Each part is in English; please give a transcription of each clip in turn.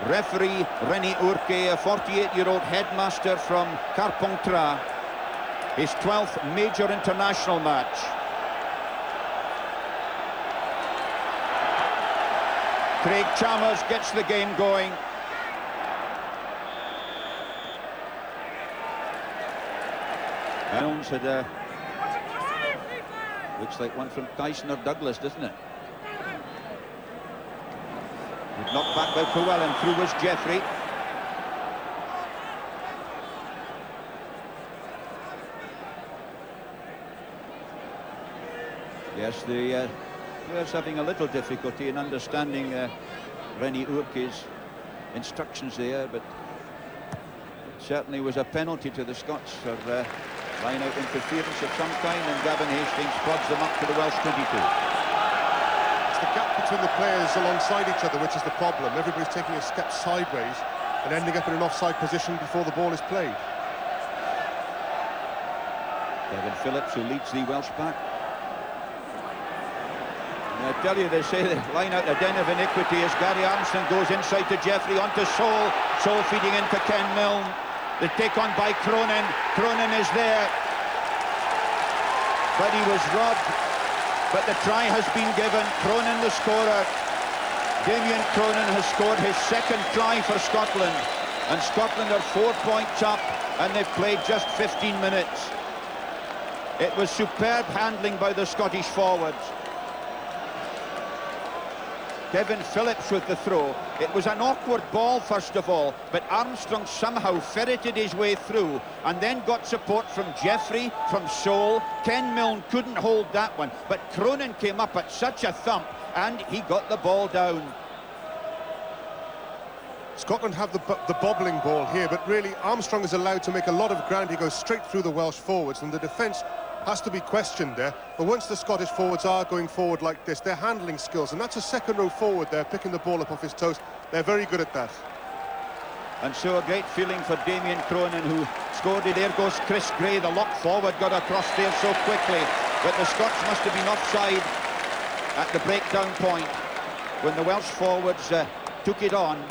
Referee René Urquet, a 48-year-old headmaster from Carpentras. His 12th major international match. Craig Chalmers gets the game going. Jones had a... looks like one from Tyson or Douglas, doesn't it? Knocked back by Llewellyn, through was Jeffrey. Yes, the players having a little difficulty in understanding René Urquet's instructions there, but it certainly was a penalty to the Scots for line-out interference of some kind, and Gavin Hastings prods them up to the Welsh 22. The gap between the players alongside each other, which is the problem. Everybody's taking a step sideways and ending up in an offside position before the ball is played. Kevin Phillips, who leads the Welsh pack. And I tell you, they say the line out the den of iniquity as Gary Armstrong goes inside to Jeffrey, onto Soul. Soul feeding into Ken Milne. The take on by Cronin. Cronin is there, but he was robbed. But the try has been given. Cronin the scorer. Damien Cronin has scored his second try for Scotland. And Scotland are 4 points up, and they've played just 15 minutes. It was superb handling by the Scottish forwards. Kevin Phillips with the throw. It was an awkward ball, first of all, but Armstrong somehow ferreted his way through and then got support from Jeffrey, from Soul. Ken Milne couldn't hold that one, but Cronin came up at such a thump and he got the ball down. Scotland have the bobbling ball here, but really Armstrong is allowed to make a lot of ground. He goes straight through the Welsh forwards, and the defence has to be questioned there. But once the Scottish forwards are going forward like this, their handling skills, and that's a second row forward there, picking the ball up off his toes, they're very good at that. And so a great feeling for Damien Cronin, who scored it. There goes Chris Gray, the lock forward, got across there so quickly, but the Scots must have been offside at the breakdown point when the Welsh forwards took it on.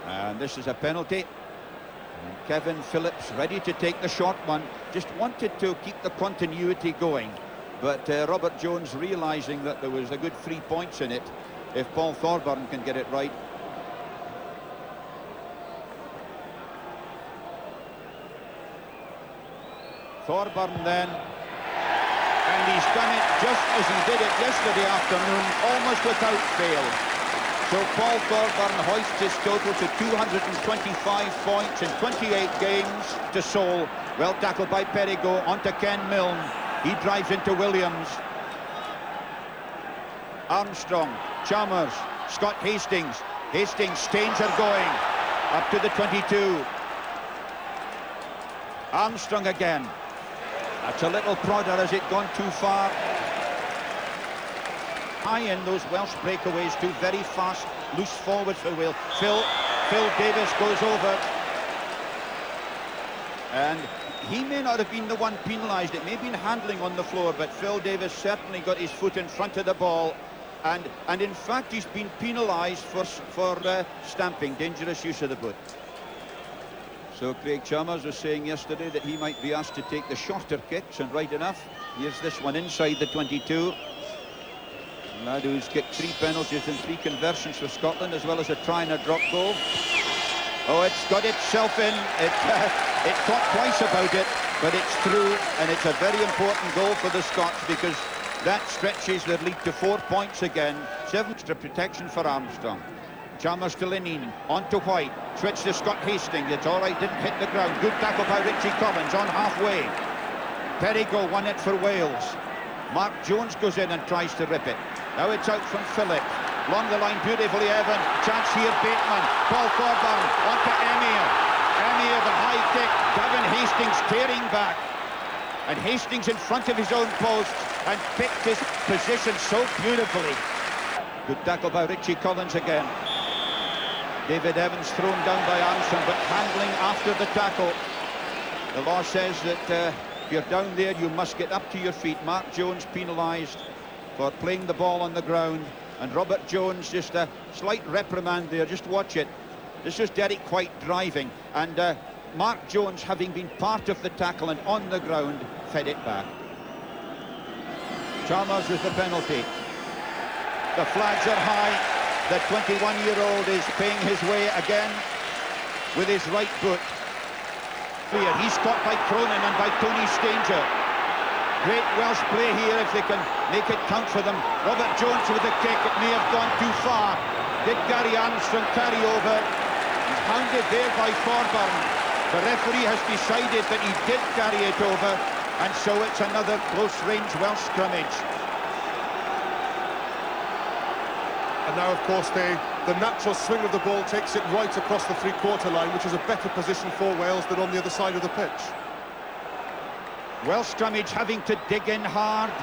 And this is a penalty. And Kevin Phillips ready to take the short one, just wanted to keep the continuity going, but Robert Jones realising that there was a good 3 points in it if Paul Thorburn can get it right. Thorburn then, and he's done it just as he did it yesterday afternoon, almost without fail. So Paul Thorburn hoists his total to 225 points in 28 games to Soul. Well tackled by Perigo, onto Ken Milne. He drives into Williams. Armstrong, Chalmers, Scott Hastings. Hastings, Staines are going up to the 22. Armstrong again. That's a little prodder. Has it gone too far? High in those Welsh breakaways, two very fast, loose forwards for Wales. Phil Davis goes over. And he may not have been the one penalised. It may have been handling on the floor, but Phil Davis certainly got his foot in front of the ball. And in fact, he's been penalised for stamping, dangerous use of the boot. So Craig Chalmers was saying yesterday that he might be asked to take the shorter kicks, and right enough, here's this one inside the 22. Lad who's kicked 3 penalties and 3 conversions for Scotland, as well as a try and a drop goal. Oh, it's got itself in. It thought twice about it, but it's through, and it's a very important goal for the Scots, because that stretches their lead to 4 points again. 7 extra protection for Armstrong. Chalmers to Lineen, on to White, switch to Scott Hastings. It's all right, didn't hit the ground. Good tackle by Richie Collins on halfway. Perigo won it for Wales. Mark Jones goes in and tries to rip it. Now it's out from Phillips. Along the line beautifully, Evan. Chance here, Bateman. Paul Thorburn onto Emir. Emir, the high kick. Gavin Hastings tearing back. And Hastings in front of his own post and picked his position so beautifully. Good tackle by Richie Collins again. David Evans thrown down by Armstrong, but handling after the tackle. The law says that if you're down there, you must get up to your feet. Mark Jones penalised for playing the ball on the ground. And Robert Jones, just a slight reprimand there, just watch it. This is Derek White driving, and Mark Jones, having been part of the tackle and on the ground, fed it back. Chalmers with the penalty. The flags are high. The 21-year-old is paying his way again with his right foot. He's caught by Cronin and by Tony Stanger. Great Welsh play here if they can make it count for them. Robert Jones with the kick. It may have gone too far. Did Gary Armstrong carry over? He's hounded there by Thorburn. The referee has decided that he did carry it over, and so it's another close-range Welsh scrummage. And now, of course, the natural swing of the ball takes it right across the three-quarter line, which is a better position for Wales than on the other side of the pitch. Welsh scrummage having to dig in hard.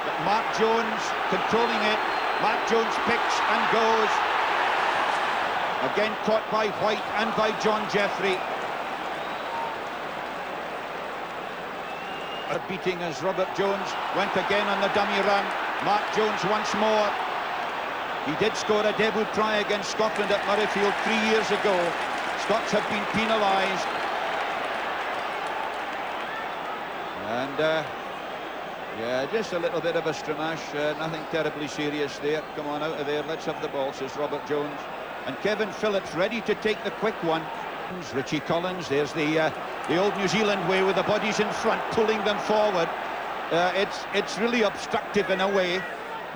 But Mark Jones controlling it. Mark Jones picks and goes. Again caught by White and by John Jeffrey. A beating as Robert Jones went again on the dummy run. Mark Jones once more. He did score a debut try against Scotland at Murrayfield 3 years ago. Scots have been penalised. And, yeah, just a little bit of a stramash, nothing terribly serious there. Come on, out of there, let's have the ball, says Robert Jones. And Kevin Phillips ready to take the quick one. Richie Collins, there's the old New Zealand way with the bodies in front, pulling them forward. It's really obstructive in a way,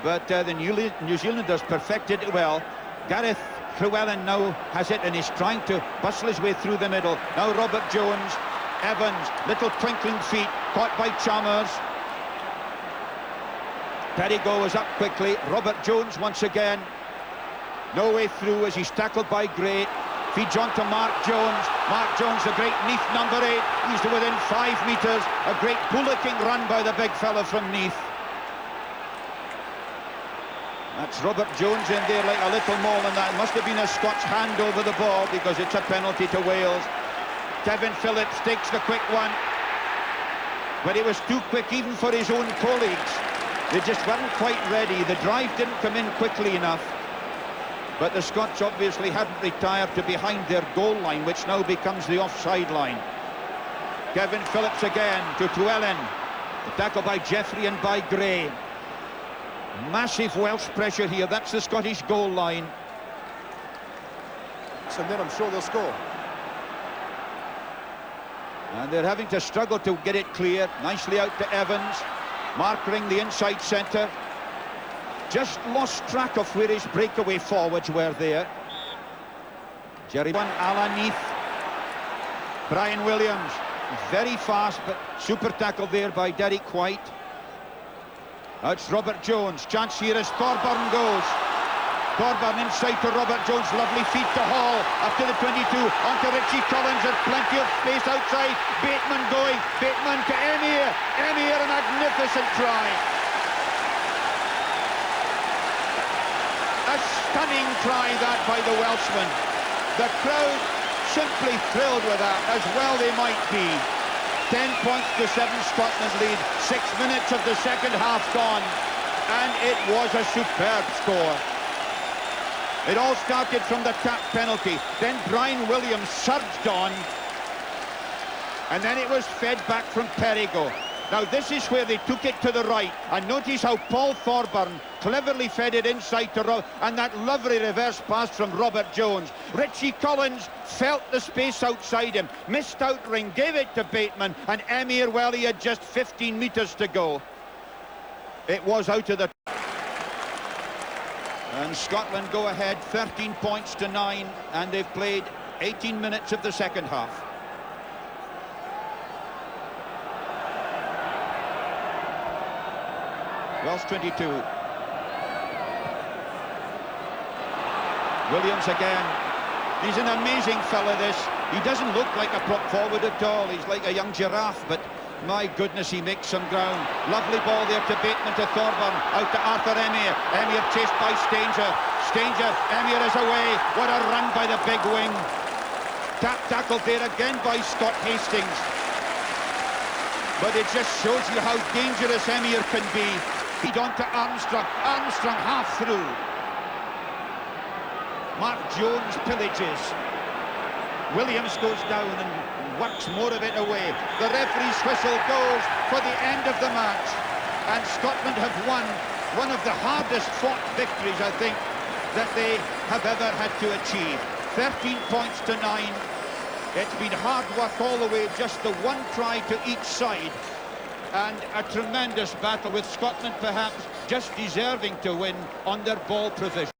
but the New Zealanders perfected it well. Gareth Llewellyn now has it and is trying to bustle his way through the middle. Now Robert Jones, Evans, little twinkling feet, caught by Chalmers. Perigo is up quickly. Robert Jones once again. No way through as he's tackled by Gray. Feeds on to Mark Jones. Mark Jones, the great Neath number 8. He's to within 5 metres. A great bullocking run by the big fella from Neath. That's Robert Jones in there like a little mole, and that must have been a Scots hand over the ball because it's a penalty to Wales. Kevin Phillips takes the quick one, but it was too quick even for his own colleagues. They just weren't quite ready. The drive didn't come in quickly enough. But the Scots obviously hadn't retired to behind their goal line, which now becomes the offside line. Kevin Phillips again to Llewellyn. The tackle by Jeffrey and by Gray. Massive Welsh pressure here. That's the Scottish goal line. So then I'm sure they'll score. And they're having to struggle to get it clear. Nicely out to Evans. Markering the inside centre. Just lost track of where his breakaway forwards were there. Jerry one, Alan Neath. Brian Williams. Very fast, but super tackle there by Derek White. That's Robert Jones. Chance here as Thorburn goes. Thorburn inside to Robert Jones. Lovely feed to Hall. Up to the 22. Onto Richie Collins. There's plenty of space outside. Bateman going. Bateman to Emir. Emir, a magnificent try. A stunning try that by the Welshman. The crowd simply thrilled with that, as well they might be. 10 points to 7 Scotland lead. 6 minutes of the second half gone. And it was a superb score. It all started from the tap penalty. Then Brian Williams surged on. And then it was fed back from Perigo. Now this is where they took it to the right. And notice how Paul Thorburn cleverly fed it inside to Rob, and that lovely reverse pass from Robert Jones. Richie Collins felt the space outside him, missed out ring, gave it to Bateman, and Emir, well, he had just 15 metres to go. It was out of the... And Scotland go ahead 13 points to 9, and they've played 18 minutes of the second half. Welsh 22. Williams again. He's an amazing fella, this. He doesn't look like a prop forward at all. He's like a young giraffe, but my goodness, he makes some ground. Lovely ball there to Bateman, to Thorburn, out to Arthur Emir. Emir chased by Stanger. Stanger, Emir is away. What a run by the big wing. Tackled there again by Scott Hastings. But it just shows you how dangerous Emir can be. Feed on to Armstrong. Armstrong half through. Mark Jones pillages. Williams goes down and works more of it away. The referee's whistle goes for the end of the match. And Scotland have won one of the hardest fought victories, I think, that they have ever had to achieve. 13 points to 9. It's been hard work all the way, just the one try to each side. And a tremendous battle with Scotland perhaps just deserving to win on their ball provision.